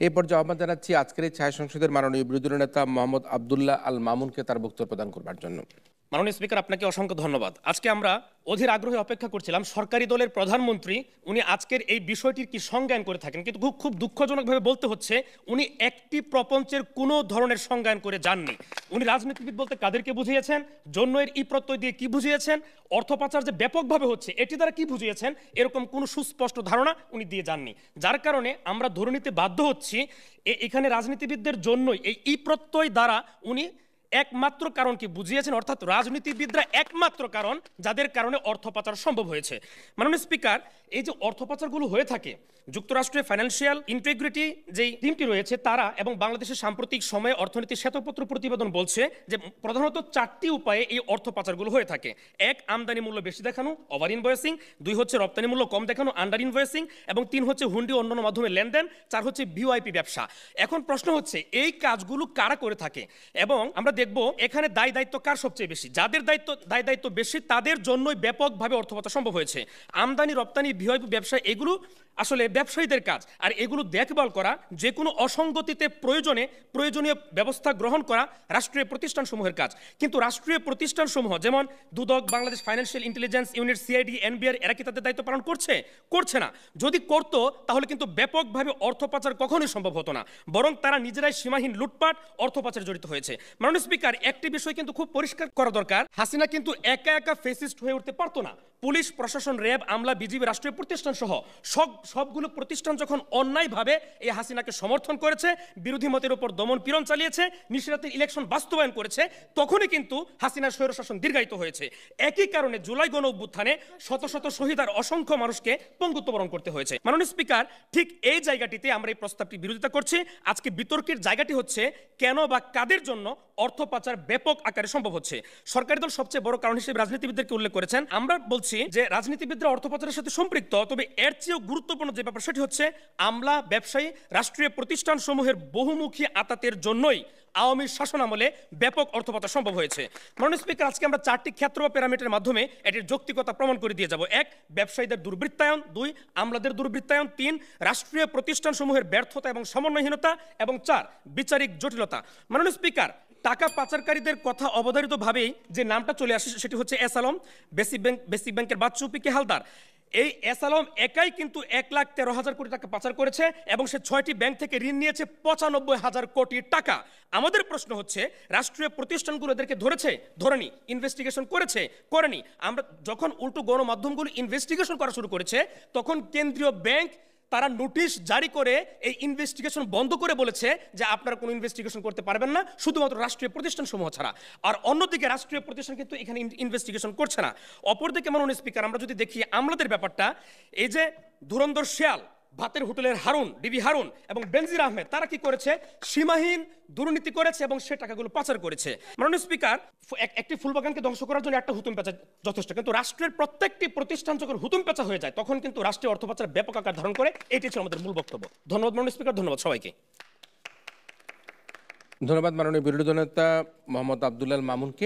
এই পর্যায়ে আহ্বান জানাচ্ছি আজকের এই ছায়া সংসদের মাননীয় বিরোধী নেতা মোহাম্মদ আব্দুল্লাহ আল মামুনকে তার বক্তব্য প্রদান করবার জন্য। মাননীয় স্পিকার, আপনাকে অসংখ্য ধন্যবাদ। আজকে আমরা অধীর আগ্রহে অপেক্ষা করছিলাম সরকারি দলের প্রধানমন্ত্রী উনি আজকের এই বিষয়টির কি সংজ্ঞায়ন করে থাকেন, কিন্তু খুব দুঃখজনকভাবে বলতে হচ্ছে উনি একটি প্রপঞ্চের কোনো ধরনের সংজ্ঞায়ন করে যাননি। উনি রাজনীতিবিদ বলতে কাদেরকে বুঝিয়েছেন, জন্মের ই প্রত্যয় দিয়ে কি বুঝিয়েছেন, অর্থ পাচার যে ব্যাপকভাবে হচ্ছে এটি দ্বারা কি বুঝিয়েছেন, এরকম কোনো সুস্পষ্ট ধারণা উনি দিয়ে যাননি। যার কারণে আমরা ধরে নিতে বাধ্য হচ্ছি এখানে রাজনীতিবিদদের জন্যই এই ই প্রত্যয় দ্বারা উনি একমাত্র কারণ কি বুঝিয়েছেন, অর্থাৎ রাজনীতিবিদরা একমাত্র কারণ যাদের কারণে অর্থ পাচার সম্ভব হয়েছে। মাননীয় স্পিকার, এই যে অর্থ পাচারগুলো হয়ে থাকে, যুক্তরাষ্ট্রের ফাইন্যান্সিয়াল ইন্টিগ্রিটি যেই টিমটি রয়েছে তারা এবং বাংলাদেশের সাম্প্রতিক সময়ে অর্থনীতি শ্বেতপত্র প্রতিবেদন বলছে যে প্রধানত 4টি উপায়ে এই অর্থ পাচারগুলো হয়ে থাকে। এক, আমদানি মূল্য বেশি দেখানো, ওভার ইনভয়েসিং; 2 হচ্ছে রপ্তানি মূল্য কম দেখানো, আন্ডার ইনভয়েসিং; এবং 3 হচ্ছে হুন্ডি অন্যান্য মাধ্যমে লেনদেন; 4 হচ্ছে ভিওআইপি ব্যবসা। এখন প্রশ্ন হচ্ছে এই কাজগুলো কারা করে থাকে, এবং আমরা দেখব এখানে দায় দায়িত্ব কার সবচেয়ে বেশি। যাদের দায় দায়িত্ব বেশি তাদের জন্যই ব্যাপকভাবে অর্থ পাচার সম্ভব হয়েছে। আমদানি, রপ্তানি, ভিওআইপি ব্যবসা এগুলো আসলে ব্যবসায়ীদের কাজ, আর এগুলো দেখভাল করা, যে কোনো অসঙ্গতিতে প্রয়োজনীয় ব্যবস্থা গ্রহণ করা রাষ্ট্রীয় প্রতিষ্ঠানসমূহের কাজ। কিন্তু রাষ্ট্রীয় প্রতিষ্ঠানসমূহ যেমন Dudok, Bangladesh financial intelligence unit, CID, NBR, এরা কি তাদের দায়িত্ব পালন করছে না। যদি করতো তাহলে কিন্তু ব্যাপকভাবে অর্থ পাচার কখনোই সম্ভব হতো না, বরং তারা নিজেরাই সীমাহীন লুটপাট, অর্থ পাচারে জড়িত হয়েছে। মাননীয় স্পিকার, একটি বিষয় কিন্তু খুব পরিষ্কার করা দরকার, হাসিনা কিন্তু একা একা ফেসিস্ট হয়ে উঠতে পারতো না। পুলিশ প্রশাসন, র্যাব, আমলা, বিজিবি, রাষ্ট্রীয় প্রতিষ্ঠান সহ সবগুলো প্রতিষ্ঠান যখন অন্যায়ভাবে এই হাসিনাকে সমর্থন করেছে, বিরোধী মতের উপর দমন পীড়ন চালিয়েছে, নিশিরাতের ইলেকশন বাস্তবায়ন করেছে, তখনই কিন্তু হাসিনার স্বৈরশাসন দীর্ঘায়িত হয়েছে। একই কারণে জুলাই গণ অভ্যুত্থানে শত শত শহীদ আর অসংখ্য মানুষকে পঙ্গুত্ব বরণ করতে হয়েছে। মাননীয় স্পিকার, ঠিক এই জায়গাটিতে আমরা এই প্রস্তাবটি বিরোধিতা করছি। আজকে বিতর্কের জায়গাটি হচ্ছে কেন বা কাদের জন্য অর্থ পাচার ব্যাপক আকারে সম্ভব হচ্ছে। সরকারি দল সবচেয়ে বড় কারণ হিসেবে রাজনীতিবিদদেরকে উল্লেখ করেছেন। আমরা বলছি যে রাজনীতিবিদরা অর্থ পাচারের সাথে সম্পৃক্ত, তবে এর চেয়েও গুরুত্বপূর্ণ যে ব্যাপার সেটি হচ্ছে আমলা, ব্যবসায়ী, রাষ্ট্রীয় প্রতিষ্ঠান সমূহের বহুমুখী আতাতের জন্যই আওয়ামী শাসন আমলে ব্যাপক অর্থ পাচার সম্ভব হয়েছে। মাননীয় স্পিকার, আজকে আমরা 4টি ক্ষেত্র বা প্যারামিটারের মাধ্যমে এটির যৌক্তিকতা প্রমাণ করে দিয়ে যাব। 1, ব্যবসায়ীদের দুর্বৃত্তায়ন; 2, আমলাদের দুর্বৃত্তায়ন; 3, রাষ্ট্রীয় প্রতিষ্ঠান সমূহের ব্যর্থতা এবং সমন্বয়হীনতা; এবং 4, বিচারিক জটিলতা। মাননীয় স্পিকার, টাকা পাচারকারীদের কথা অবধারিতভাবেই যে নামটা চলে আসে সেটি হচ্ছে এস আলম, বেসিক ব্যাংকের বাচ্চু পিকে হালদার। এই এস আলম একাই কিন্তু 1,13,000 কোটি টাকা পাচার করেছে এবং সে 6টি ব্যাংক থেকে ঋণ নিয়েছে 95,000 কোটি টাকা। আমাদের প্রশ্ন হচ্ছে রাষ্ট্রীয় প্রতিষ্ঠানগুলো এদেরকে ধরেনি, ইনভেস্টিগেশন করেনি। আমরা যখন উল্টো গণমাধ্যমগুলো ইনভেস্টিগেশন করা শুরু করেছে তখন কেন্দ্রীয় ব্যাংক তারা নোটিশ জারি করে এই ইনভেস্টিগেশন বন্ধ করে বলেছে যে আপনারা কোনো ইনভেস্টিগেশন করতে পারবেন না, শুধুমাত্র রাষ্ট্রীয় প্রতিষ্ঠান সমূহ ছাড়া। আর অন্যদিকে রাষ্ট্রীয় প্রতিষ্ঠান কিন্তু এখানে ইনভেস্টিগেশন করছে না। অপরদিকে মাননীয় স্পিকার, আমরা যদি দেখি আমলাদের ব্যাপারটা, এই যে ধুরন্ধর শেয়াল, ভাতের হোটেলের হারুন, ডিবি হারুন এবং বেনজির আহমেদ, তারা কি করেছে? সীমাহীন দুর্নীতি করেছে এবং সে টাকাগুলো পাচার করেছে। মাননীয় স্পিকার, একটি ফুলবাগানকে ধ্বংস করার জন্য একটা হুতুম পেঁচা যথেষ্ট, কিন্তু রাষ্ট্রের প্রত্যেকটি প্রতিষ্ঠান যখন হুতুম পেঁচা হয়ে যায় তখন কিন্তু রাষ্ট্রীয় অর্থ পাচার ব্যাপক আকার ধারণ করে। এটি ছিল আমাদের মূল বক্তব্য। ধন্যবাদ মাননীয় স্পিকার, ধন্যবাদ সবাইকে। ধন্যবাদ মাননীয় বিরোধী নেতা মোহাম্মদ আব্দুল্লাহ আল মামুনকে।